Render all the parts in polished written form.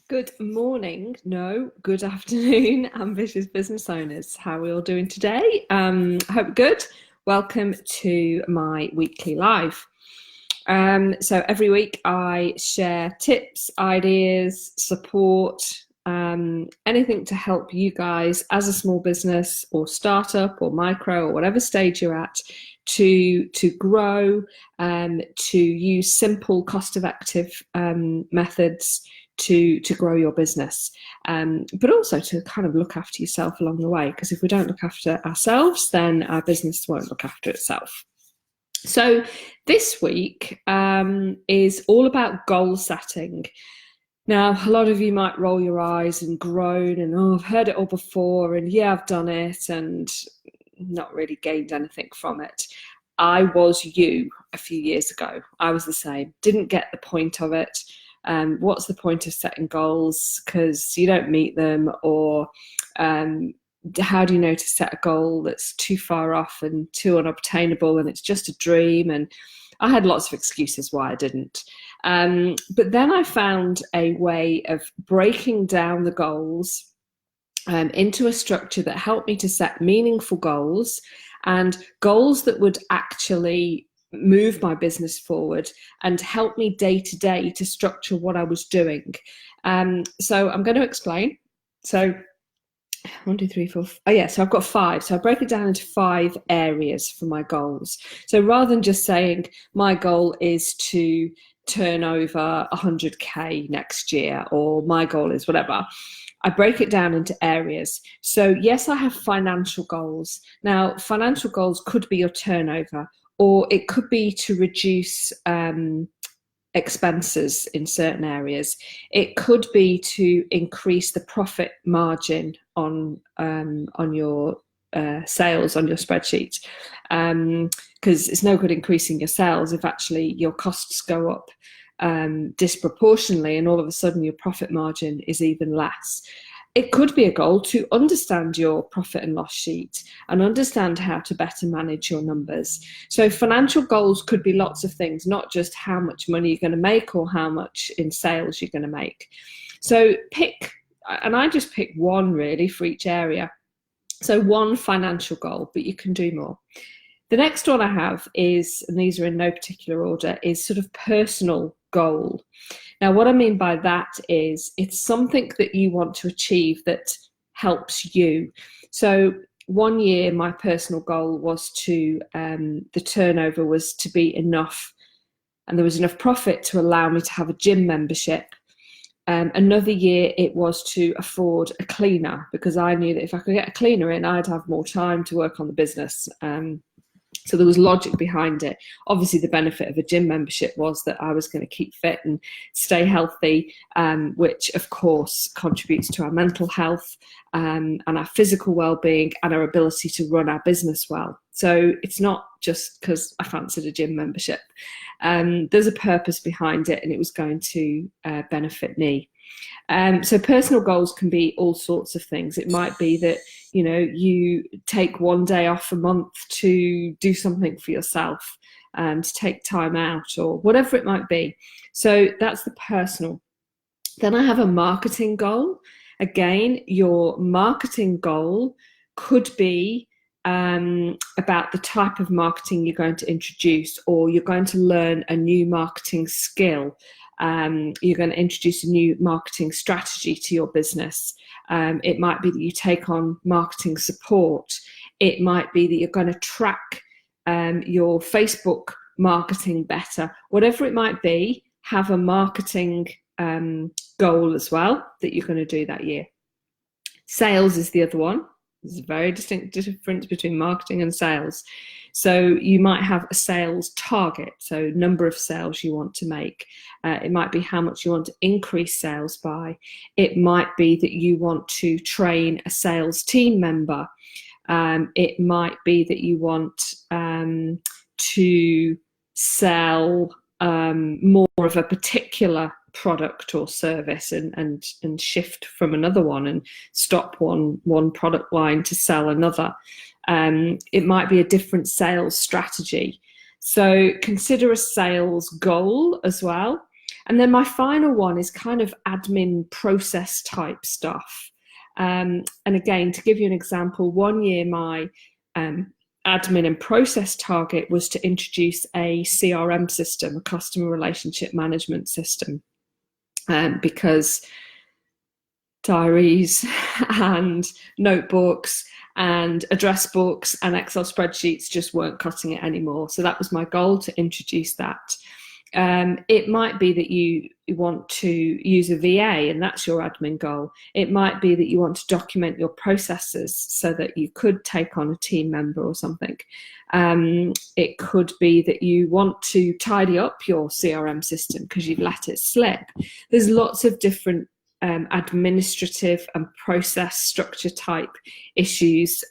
Good morning, no, good afternoon, ambitious business owners. How are we all doing today? Hope good. Welcome to my weekly live. So every week I share tips, ideas, support, anything to help you guys as a small business or startup or micro or whatever stage you're at to grow, to use simple, cost-effective methods to grow your business, but also to kind of look after yourself along the way. Because if we don't look after ourselves, then our business won't look after itself. So this week is all about goal setting. Now, a lot of you might roll your eyes and groan and, oh, I've heard it all before, and yeah, I've done it, and not really gained anything from it. I was you a few years ago. I was the same. Didn't get the point of it. What's the point of setting goals because you don't meet them, or how do you know to set a goal that's too far off and too unobtainable and it's just a dream? And I had lots of excuses why I didn't. But then I found a way of breaking down the goals into a structure that helped me to set meaningful goals, and goals that would actually move my business forward and help me day to day to structure what I was doing. So I'm going to explain. So 1, 2, 3, 4. Oh yeah, so I've got 5. So I break it down into 5 areas for my goals. So rather than just saying my goal is to turn over 100k next year, or my goal is whatever, I break it down into areas. So yes, I have financial goals. Now, financial goals could be your turnover, or it could be to reduce expenses in certain areas. It could be to increase the profit margin on your sales on your spreadsheet, because it's no good increasing your sales if actually your costs go up disproportionately, and all of a sudden your profit margin is even less. It could be a goal to understand your profit and loss sheet and understand how to better manage your numbers. So financial goals could be lots of things, not just how much money you're going to make or how much in sales you're going to make. So pick, and I just pick one really for each area. So one financial goal, but you can do more. The next one I have is, and these are in no particular order, is sort of personal goal. Now, what I mean by that is it's something that you want to achieve that helps you. So one year, my personal goal was to, the turnover was to be enough, and there was enough profit to allow me to have a gym membership. Another year, it was to afford a cleaner, because I knew that if I could get a cleaner in, I'd have more time to work on the business. So there was logic behind it. Obviously, the benefit of a gym membership was that I was going to keep fit and stay healthy, which of course contributes to our mental health and our physical well-being and our ability to run our business well. So it's not just because I fancied a gym membership. There's a purpose behind it, and it was going to benefit me. So personal goals can be all sorts of things. It might be that, you know, you take one day off a month to do something for yourself, to take time out, or whatever it might be. So that's the personal. Then I have a marketing goal. Again, your marketing goal could be about the type of marketing you're going to introduce, or you're going to learn a new marketing skill. You're going to introduce a new marketing strategy to your business. It might be that you take on marketing support. It might be that you're going to track your Facebook marketing better. Whatever it might be, have a marketing goal as well that you're going to do that year. Sales is the other one. There's a very distinct difference between marketing and sales. So you might have a sales target, so number of sales you want to make. It might be how much you want to increase sales by. It might be that you want to train a sales team member. It might be that you want to sell more of a particular product or service and shift from another one and stop one product line to sell another. It might be a different sales strategy. So consider a sales goal as well. And then my final one is kind of admin process type stuff. And again, to give you an example, one year my admin and process target was to introduce a CRM system, a customer relationship management system, because diaries and notebooks and address books and Excel spreadsheets just weren't cutting it anymore. So that was my goal, to introduce that. It might be that you want to use a VA and that's your admin goal. It might be that you want to document your processes so that you could take on a team member or something. It could be that you want to tidy up your CRM system because you've let it slip. There's lots of different administrative and process structure type issues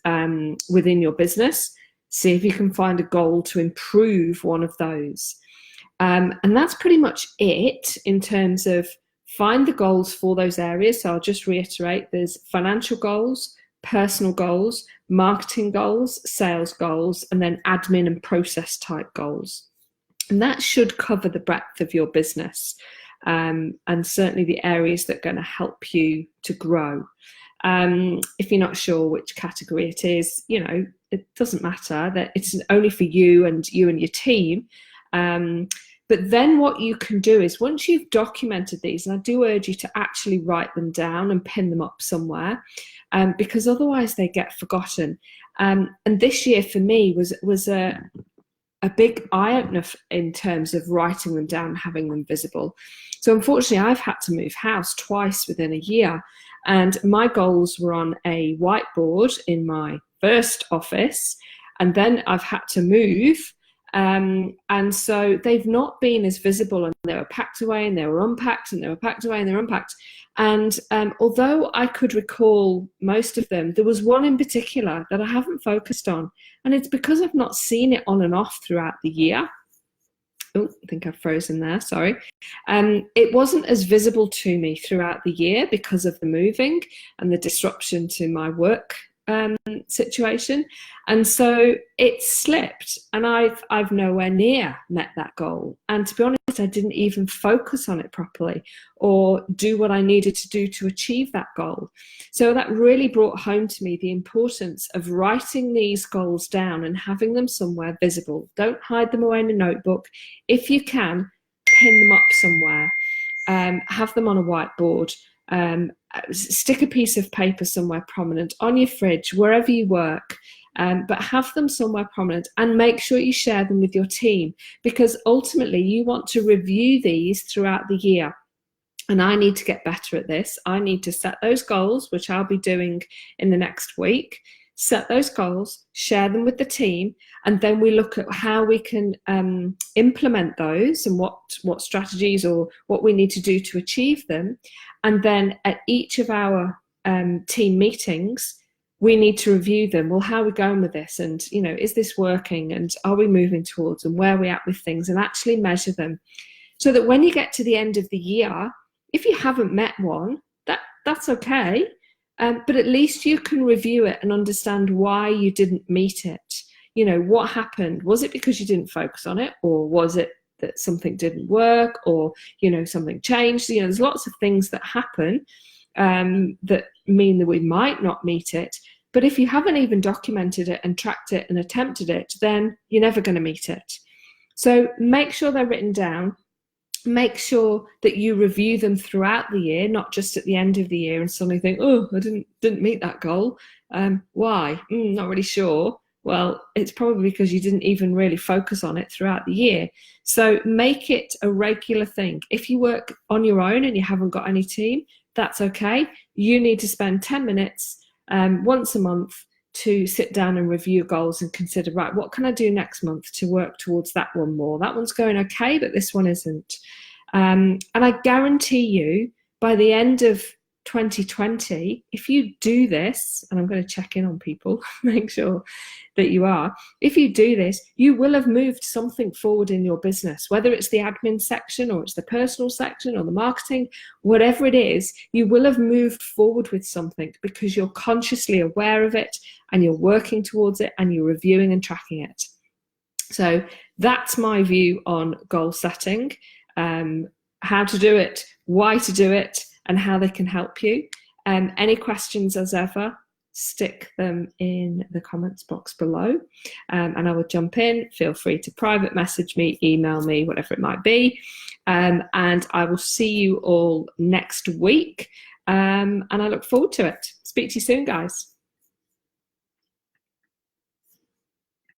within your business. See if you can find a goal to improve one of those. And that's pretty much it in terms of find the goals for those areas. So I'll just reiterate, there's financial goals, personal goals, marketing goals, sales goals, and then admin and process type goals. And that should cover the breadth of your business, and certainly the areas that are going to help you to grow. If you're not sure which category it is, it doesn't matter, that it's only for you and your team. But then what you can do is, once you've documented these, and I do urge you to actually write them down and pin them up somewhere, because otherwise they get forgotten. And this year for me was a big eye-opener in terms of writing them down and having them visible. So unfortunately, I've had to move house twice within a year, and my goals were on a whiteboard in my first office, and then I've had to move. And so they've not been as visible, and they were packed away and they were unpacked and they were packed away and they were unpacked. And although I could recall most of them, there was one in particular that I haven't focused on. And it's because I've not seen it on and off throughout the year. Oh, I think I've frozen there, sorry. It wasn't as visible to me throughout the year because of the moving and the disruption to my work situation, and so it slipped, and I've nowhere near met that goal. And to be honest, I didn't even focus on it properly or do what I needed to do to achieve that goal. So that really brought home to me the importance of writing these goals down and having them somewhere visible. Don't hide them away in a notebook. If you can, pin them up somewhere, have them on a whiteboard. Stick a piece of paper somewhere prominent, on your fridge, wherever you work, but have them somewhere prominent, and make sure you share them with your team, because ultimately you want to review these throughout the year. And I need to get better at this. I need to set those goals, which I'll be doing in the next week. Set those goals, share them with the team, and then we look at how we can implement those and what strategies or what we need to do to achieve them. And then at each of our team meetings, we need to review them. Well, how are we going with this? And, is this working? And are we moving towards, and where are we at with things? And actually measure them, so that when you get to the end of the year, if you haven't met one, that's okay. But at least you can review it and understand why you didn't meet it. What happened? Was it because you didn't focus on it? Or was it that something didn't work? Or, something changed? There's lots of things that happen that mean that we might not meet it. But if you haven't even documented it and tracked it and attempted it, then you're never going to meet it. So make sure they're written down. Make sure that you review them throughout the year, not just at the end of the year and suddenly think, oh, I didn't meet that goal. Why? Not really sure. Well, it's probably because you didn't even really focus on it throughout the year. So make it a regular thing. If you work on your own and you haven't got any team, that's okay. You need to spend 10 minutes once a month to sit down and review goals and consider, right, what can I do next month to work towards that one more? That one's going okay, but this one isn't. And I guarantee you, by the end of 2020, if you do this, and I'm going to check in on people, make sure that you are, if you do this, you will have moved something forward in your business, whether it's the admin section or it's the personal section or the marketing, whatever it is, you will have moved forward with something because you're consciously aware of it and you're working towards it and you're reviewing and tracking it. So that's my view on goal setting. how to do it, why to do it, and how they can help you. Any questions, as ever, stick them in the comments box below, and I will jump in. Feel free to private message me, email me, whatever it might be, and I will see you all next week, and I look forward to it. Speak to you soon, guys.